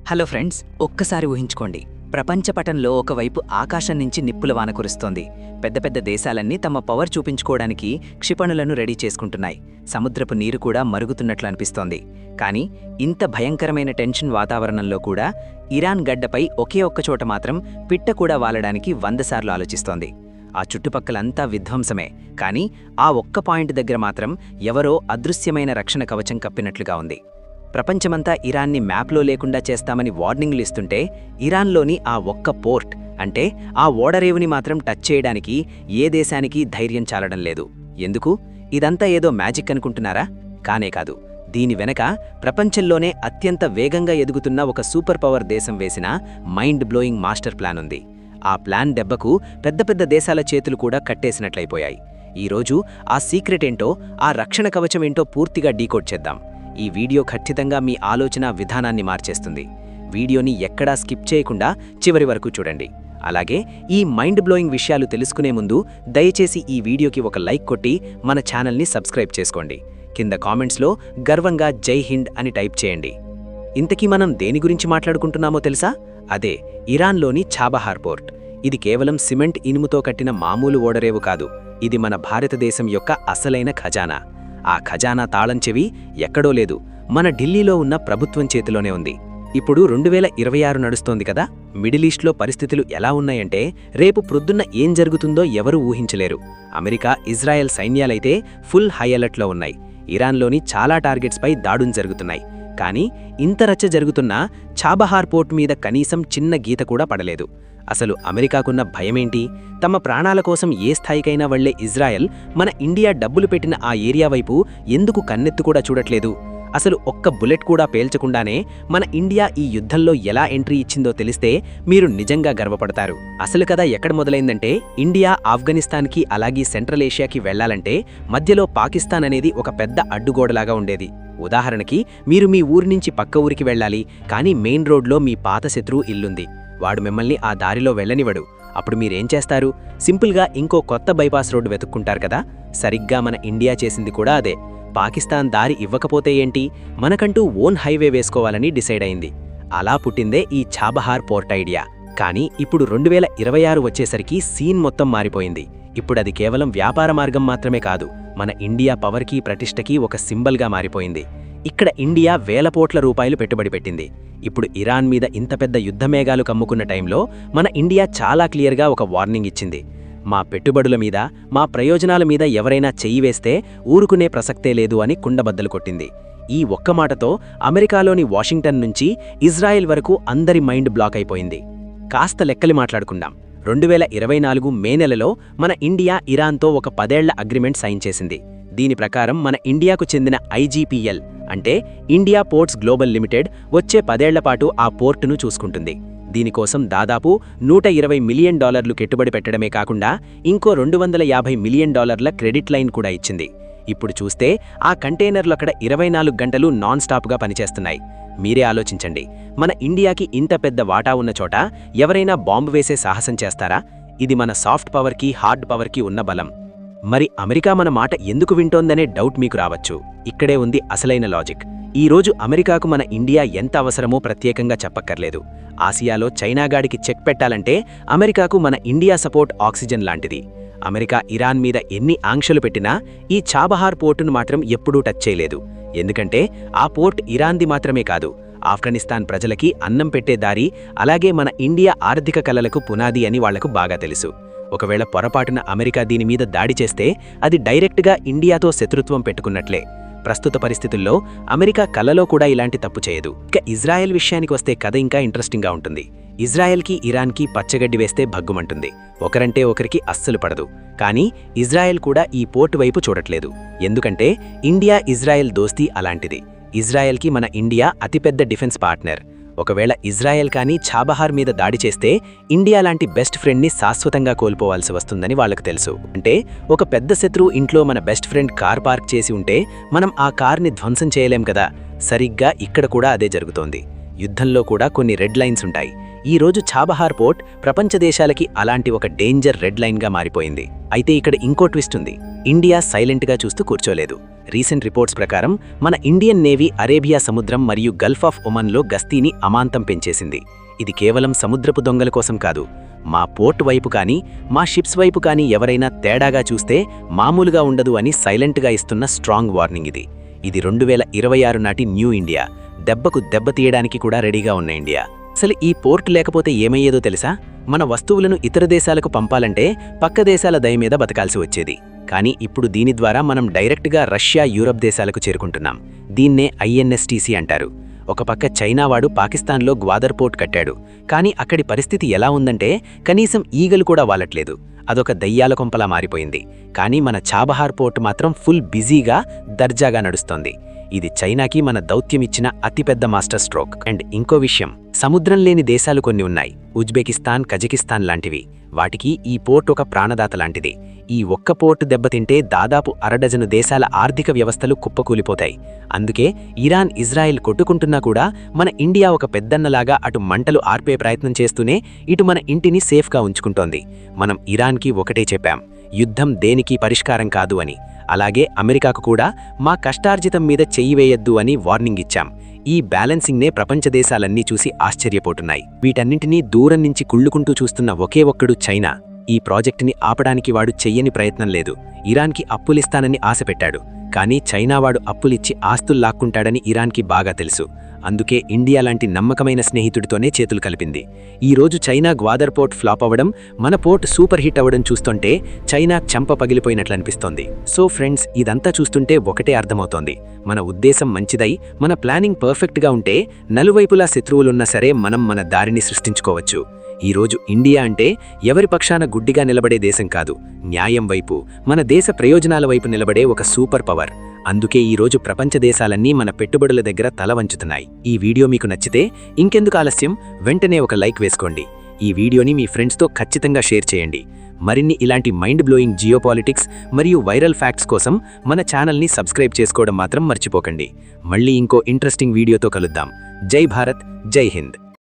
Hello friends, ఒక్కసారి ఊహించుకోండి. ప్రపంచపటంలో ఒకవైపు ఆకాశం నుంచి నిప్పుల వాన కురుస్తోంది. పెద్ద పెద్ద దేశాలన్నీ తమ పవర్ చూపించుకోవడానికి క్షిపణులను రెడీ చేసుకుంటున్నాయి. సముద్రపు నీరు కూడా మరుగుతున్నట్లు అనిపిస్తోంది. కానీ ఇంత భయంకరమైన టెన్షన్ వాతావరణంలో కూడా ఇరాన్ గడ్డపై ఒకే ఒక్క చోట మాత్రం పిట్ట కూడా వాలడానికి 100 సార్లు ఆలోచిస్తోంది. ఆ చుట్టుపక్కలంతా విధ్వంసమే, కానీ ఆ ఒక్క పాయింట్ దగ్గర మాత్రం ఎవరో అదృశ్యమైన రక్షణ కవచం కప్పినట్లుగా ఉంది. ప్రపంచమంతా ఇరాన్ని మ్యాప్లో లేకుండా చేస్తామని వార్నింగ్లు ఇస్తుంటే, ఇరాన్లోని ఆ ఒక్క పోర్ట్ అంటే ఆ ఓడరేవుని మాత్రం టచ్ చేయడానికి ఏ దేశానికి ధైర్యం చాలడం లేదు. ఎందుకు? ఇదంతా ఏదో మ్యాజిక్ అనుకుంటున్నారా? కానే కాదు. దీని వెనక ప్రపంచంలోనే అత్యంత వేగంగా ఎదుగుతున్న ఒక సూపర్ పవర్ దేశం వేసిన మైండ్ బ్లోయింగ్ మాస్టర్ ప్లాన్ ఉంది. ఆ ప్లాన్ దెబ్బకు పెద్ద పెద్ద దేశాల చేతులు కూడా కట్టేసినట్లయిపోయాయి. ఈరోజు ఆ సీక్రెట్ ఏంటో, ఆ రక్షణ కవచం ఏంటో పూర్తిగా డీకోడ్ చేద్దాం. ఈ వీడియో ఖచ్చితంగా మీ ఆలోచన విధానాన్ని మార్చేస్తుంది. వీడియోని ఎక్కడా స్కిప్ చేయకుండా చివరి వరకు చూడండి. అలాగే ఈ మైండ్ బ్లోయింగ్ విషయాలు తెలుసుకునే ముందు దయచేసి ఈ వీడియోకి ఒక లైక్ కొట్టి మన ఛానల్ని సబ్స్క్రైబ్ చేసుకోండి. కింద కామెంట్స్లో గర్వంగా జై హింద్ అని టైప్ చేయండి. ఇంతకీ మనం దేని గురించి మాట్లాడుకుంటున్నామో తెలుసా? అదే ఇరాన్లోని చాబహార్ పోర్ట్. ఇది కేవలం సిమెంట్ ఇనుముతో కట్టిన మామూలు ఓడరేవు కాదు. ఇది మన భారతదేశం యొక్క అసలైన ఖజానా. ఆ ఖజానా తాళం చెవి ఎక్కడో లేదు, మన ఢిల్లీలో ఉన్న ప్రభుత్వం చేతిలోనే ఉంది. ఇప్పుడు 2026 నడుస్తోంది కదా. మిడిల్ ఈస్ట్లో పరిస్థితులు ఎలా ఉన్నాయంటే, రేపు ప్రొద్దున్న ఏం జరుగుతుందో ఎవరూ ఊహించలేరు. అమెరికా, ఇజ్రాయెల్ సైన్యాలైతే ఫుల్ హై అలర్ట్లో ఉన్నాయి. ఇరాన్లోని చాలా టార్గెట్స్పై దాడులు జరుగుతున్నాయి. కానీ ఇంత రచ్చ జరుగుతున్నా చాబహార్ పోర్ట్ మీద కనీసం చిన్న గీత కూడా పడలేదు. అసలు అమెరికాకున్న భయమేంటి? తమ ప్రాణాల కోసం ఏ స్థాయికైనా వెళ్లే ఇజ్రాయెల్ మన ఇండియా డబ్బులు పెట్టిన ఆ ఏరియా వైపు ఎందుకు కన్నెత్తు కూడా చూడట్లేదు? అసలు ఒక్క బుల్లెట్ కూడా పేల్చకుండానే మన ఇండియా ఈ యుద్ధంలో ఎలా ఎంట్రీ ఇచ్చిందో తెలిస్తే మీరు నిజంగా గర్వపడతారు. అసలు కథ ఎక్కడ మొదలైందంటే, ఇండియా ఆఫ్ఘనిస్తాన్కి అలాగే సెంట్రల్ ఏషియాకి వెళ్లాలంటే మధ్యలో పాకిస్తాన్ అనేది ఒక పెద్ద అడ్డుగోడలాగా ఉండేది. ఉదాహరణకి, మీరు మీ ఊరి నుంచి పక్క ఊరికి వెళ్ళాలి, కానీ మెయిన్ రోడ్లో మీ పాత శత్రువు ఇల్లుంది. వాడు మిమ్మల్ని ఆ దారిలో వెళ్ళనివ్వడు. అప్పుడు మీరేం చేస్తారు? సింపుల్గా ఇంకో కొత్త బైపాస్ రోడ్డు వెతుక్కుంటారు కదా. సరిగ్గా మన ఇండియా చేసింది కూడా అదే. పాకిస్తాన్ దారి ఇవ్వకపోతే ఏంటి, మనకంటూ ఓన్ హైవే వేసుకోవాలని డిసైడ్ అయింది. అలా పుట్టిందే ఈ చాబహార్ పోర్ట్ ఐడియా. కానీ ఇప్పుడు 2026 వచ్చేసరికి సీన్ మొత్తం మారిపోయింది. ఇప్పుడది కేవలం వ్యాపార మార్గం మాత్రమే కాదు, మన ఇండియా పవర్కి, ప్రతిష్టకి ఒక సింబల్గా మారిపోయింది. ఇక్కడ ఇండియా వేల కోట్ల రూపాయలు పెట్టుబడి పెట్టింది. ఇప్పుడు ఇరాన్ మీద ఇంత పెద్ద యుద్ధమేఘాలు కమ్ముకున్న టైంలో మన ఇండియా చాలా క్లియర్గా ఒక వార్నింగ్ ఇచ్చింది. మా పెట్టుబడుల మీద, మా ప్రయోజనాల మీద ఎవరైనా చెయ్యి వేస్తే ఊరుకునే ప్రసక్తే లేదు అని కుండబద్దలు కొట్టింది. ఈ ఒక్క మాటతో అమెరికాలోని వాషింగ్టన్ నుంచి ఇజ్రాయెల్ వరకు అందరి మైండ్ బ్లాక్ అయిపోయింది. కాస్త లెక్కలు మాట్లాడుకుందాం. 2024 మే నెలలో మన ఇండియా ఇరాన్తో ఒక 10 ఏళ్ల అగ్రిమెంట్ సైన్ చేసింది. దీని ప్రకారం మన ఇండియాకు చెందిన IGPL అంటే ఇండియా పోర్ట్స్ గ్లోబల్ లిమిటెడ్ వచ్చే 10 ఏళ్ల పాటు ఆ పోర్టును చూసుకుంటుంది. దీనికోసం దాదాపు $120 మిలియన్ పెట్టుబడి పెట్టడమే కాకుండా ఇంకో $250 మిలియన్ క్రెడిట్ లైన్ కూడా ఇచ్చింది. ఇప్పుడు చూస్తే ఆ కంటైనర్లు అక్కడ 24 గంటలు నాన్ స్టాప్గా పనిచేస్తున్నాయి. మీరే ఆలోచించండి, మన ఇండియాకి ఇంత పెద్ద వాటా ఉన్న చోట ఎవరైనా బాంబు వేసే సాహసం చేస్తారా? ఇది మన సాఫ్ట్ పవర్కి, హార్డ్ పవర్కి ఉన్న బలం. మరి అమెరికా మన మాట ఎందుకు వింటోందనే డౌట్ మీకు రావచ్చు. ఇక్కడే ఉంది అసలైన లాజిక్. ఈరోజు అమెరికాకు మన ఇండియా ఎంత అవసరమో ప్రత్యేకంగా చెప్పక్కర్లేదు. ఆసియాలో చైనాగాడికి చెక్ పెట్టాలంటే అమెరికాకు మన ఇండియా సపోర్ట్ ఆక్సిజన్ లాంటిది. అమెరికా ఇరాన్ మీద ఎన్ని ఆంక్షలు పెట్టినా ఈ చాబహార్ పోర్టును మాత్రం ఎప్పుడూ టచ్ చేయలేదు. ఎందుకంటే ఆ పోర్ట్ ఇరాన్ది మాత్రమే కాదు, ఆఫ్ఘనిస్తాన్ ప్రజలకి అన్నం పెట్టే దారి, అలాగే మన ఇండియా ఆర్థిక కలలకు పునాది అని వాళ్లకు బాగా తెలుసు. ఒకవేళ పొరపాటున అమెరికా దీని మీద దాడి చేస్తే అది డైరెక్ట్గా ఇండియాతో శత్రుత్వం పెట్టుకున్నట్లే. ప్రస్తుత పరిస్థితుల్లో అమెరికా కలలో కూడా ఇలాంటి తప్పు చేయదు. ఇక ఇజ్రాయెల్ విషయానికి వస్తే కథ ఇంకా ఇంట్రెస్టింగ్గా ఉంటుంది. ఇజ్రాయెల్కి, ఇరాన్కి పచ్చగడ్డి వేస్తే భగ్గుమంటుంది. ఒకరంటే ఒకరికి అస్సలు పడదు. కానీ ఇజ్రాయెల్ కూడా ఈ పోర్టు వైపు చూడట్లేదు. ఎందుకంటే ఇండియా ఇజ్రాయెల్ దోస్తీ అలాంటిది. ఇజ్రాయెల్కి మన ఇండియా అతిపెద్ద డిఫెన్స్ పార్ట్నర్. ఒకవేళ ఇజ్రాయెల్ కానీ చాబహార్ మీద దాడి చేస్తే ఇండియా లాంటి బెస్ట్ ఫ్రెండ్ని శాశ్వతంగా కోల్పోవాల్సి వస్తుందని వాళ్లకు తెలుసు. అంటే ఒక పెద్ద శత్రువు ఇంట్లో మన బెస్ట్ ఫ్రెండ్ కార్ పార్క్ చేసి ఉంటే మనం ఆ కార్ని ధ్వంసం చేయలేం కదా. సరిగ్గా ఇక్కడ కూడా అదే జరుగుతోంది. యుద్ధంలో కూడా కొన్ని రెడ్ లైన్స్ ఉంటాయి. ఈ రోజు చాబహార్ పోర్ట్ ప్రపంచ దేశాలకి అలాంటి ఒక డేంజర్ రెడ్ లైన్గా మారిపోయింది. అయితే ఇక్కడ ఇంకో ట్విస్ట్ ఉంది. ఇండియా సైలెంట్గా చూస్తూ కూర్చోలేదు. రీసెంట్ రిపోర్ట్స్ ప్రకారం మన ఇండియన్ నేవీ అరేబియా సముద్రం మరియు గల్ఫ్ ఆఫ్ ఒమన్లో గస్తీని అమాంతం పెంచేసింది. ఇది కేవలం సముద్రపు దొంగల కోసం కాదు. మా పోర్ట్ వైపు కానీ మా షిప్స్ వైపు కానీ ఎవరైనా తేడాగా చూస్తే మామూలుగా ఉండదు అని సైలెంట్గా ఇస్తున్న స్ట్రాంగ్ వార్నింగ్ ఇది. ఇది 2026 నాటి న్యూ ఇండియా. దెబ్బకు దెబ్బ తీయడానికి కూడా రెడీగా ఉన్న ఇండియా. అసలు ఈ పోర్ట్ లేకపోతే ఏమయ్యేదో తెలుసా? మన వస్తువులను ఇతర దేశాలకు పంపాలంటే పక్క దేశాల దయ మీద బతకాల్సి వచ్చేది. కానీ ఇప్పుడు దీని ద్వారా మనం డైరెక్ట్గా రష్యా, యూరప్ దేశాలకు చేరుకుంటున్నాం. దీన్నే INSTC అంటారు. ఒక పక్క చైనావాడు పాకిస్తాన్లో గ్వాదర్ పోర్ట్ కట్టాడు. కానీ అక్కడి పరిస్థితి ఎలా ఉందంటే కనీసం ఈగలు కూడా వాలట్లేదు. అదొక దయ్యాల కొంపలా మారిపోయింది. కానీ మన చాబహార్ పోర్ట్ మాత్రం ఫుల్ బిజీగా, దర్జాగా నడుస్తోంది. ఇది చైనాకి మన దౌత్యమిచ్చిన అతిపెద్ద మాస్టర్ స్ట్రోక్. అండ్ ఇంకో విషయం, సముద్రం లేని దేశాలు కొన్ని ఉన్నాయి. ఉజ్బెకిస్తాన్, కజకిస్తాన్ లాంటివి. వాటికి ఈ పోర్ట్ ఒక ప్రాణదాత లాంటిది. ఈ ఒక్క పోర్టు దెబ్బతింటే దాదాపు 6 డజను దేశాల ఆర్థిక వ్యవస్థలు కుప్పకూలిపోతాయి. అందుకే ఇరాన్, ఇజ్రాయెల్ కొట్టుకుంటున్నా కూడా మన ఇండియా ఒక పెద్దన్నలాగా అటు మంటలు ఆర్పే ప్రయత్నం చేస్తూనే ఇటు మన ఇంటిని సేఫ్గా ఉంచుకుంటోంది. మనం ఇరాన్కి ఒకటే చెప్పాం, యుద్ధం దేనికి పరిష్కారం కాదు అని. అలాగే అమెరికాకు కూడా మా కష్టార్జితం మీద చెయ్యి వేయొద్దు అని వార్నింగ్ ఇచ్చాం. ఈ బ్యాలెన్సింగ్నే ప్రపంచ దేశాలన్నీ చూసి ఆశ్చర్యపోతున్నాయి. వీటన్నింటినీ దూరం నుంచి కుళ్ళుకుంటూ చూస్తున్న ఒకే ఒక్కడు చైనా. ఈ ప్రాజెక్టుని ఆపడానికి వాడు చెయ్యని ప్రయత్నం లేదు. ఇరాన్కి అప్పులిస్తానని ఆశపెట్టాడు. కానీ చైనావాడు అప్పులిచ్చి ఆస్తుల్లాక్కుంటాడని ఇరాన్కి బాగా తెలుసు. అందుకే ఇండియా లాంటి నమ్మకమైన స్నేహితుడితోనే చేతులు కలిపింది. ఈరోజు చైనా గ్వాదర్ పోర్ట్ ఫ్లాప్ అవ్వడం, మన పోర్ట్ సూపర్ హిట్ అవ్వడం చూస్తుంటే చైనా చెంప పగిలిపోయినట్లనిపిస్తోంది. సో ఫ్రెండ్స్, ఇదంతా చూస్తుంటే ఒకటే అర్థమవుతోంది. మన ఉద్దేశం మంచిదై, మన ప్లానింగ్ పర్ఫెక్ట్గా ఉంటే నలువైపులా శత్రువులున్నా సరే మనం మన దారిని సృష్టించుకోవచ్చు. ఈరోజు ఇండియా అంటే ఎవరి పక్షాన గుడ్డిగా నిలబడే దేశం కాదు, న్యాయం వైపు, మన దేశ ప్రయోజనాల వైపు నిలబడే ఒక సూపర్ పవర్. అందుకే ఈరోజు ప్రపంచ దేశాలన్నీ మన పెట్టుబడుల దగ్గర తల వంచుతున్నాయి. ఈ వీడియో మీకు నచ్చితే ఇంకెందుకు ఆలస్యం, వెంటనే ఒక లైక్ వేసుకోండి. ఈ వీడియోని మీ ఫ్రెండ్స్తో ఖచ్చితంగా షేర్ చేయండి. మరిన్ని ఇలాంటి మైండ్ బ్లోయింగ్ జియోపాలిటిక్స్ మరియు వైరల్ ఫ్యాక్ట్స్ కోసం మన ఛానల్ని సబ్స్క్రైబ్ చేసుకోవడం మాత్రం మర్చిపోకండి. మళ్ళీ ఇంకో ఇంట్రెస్టింగ్ వీడియోతో కలుద్దాం. జై భారత్, జై హింద్.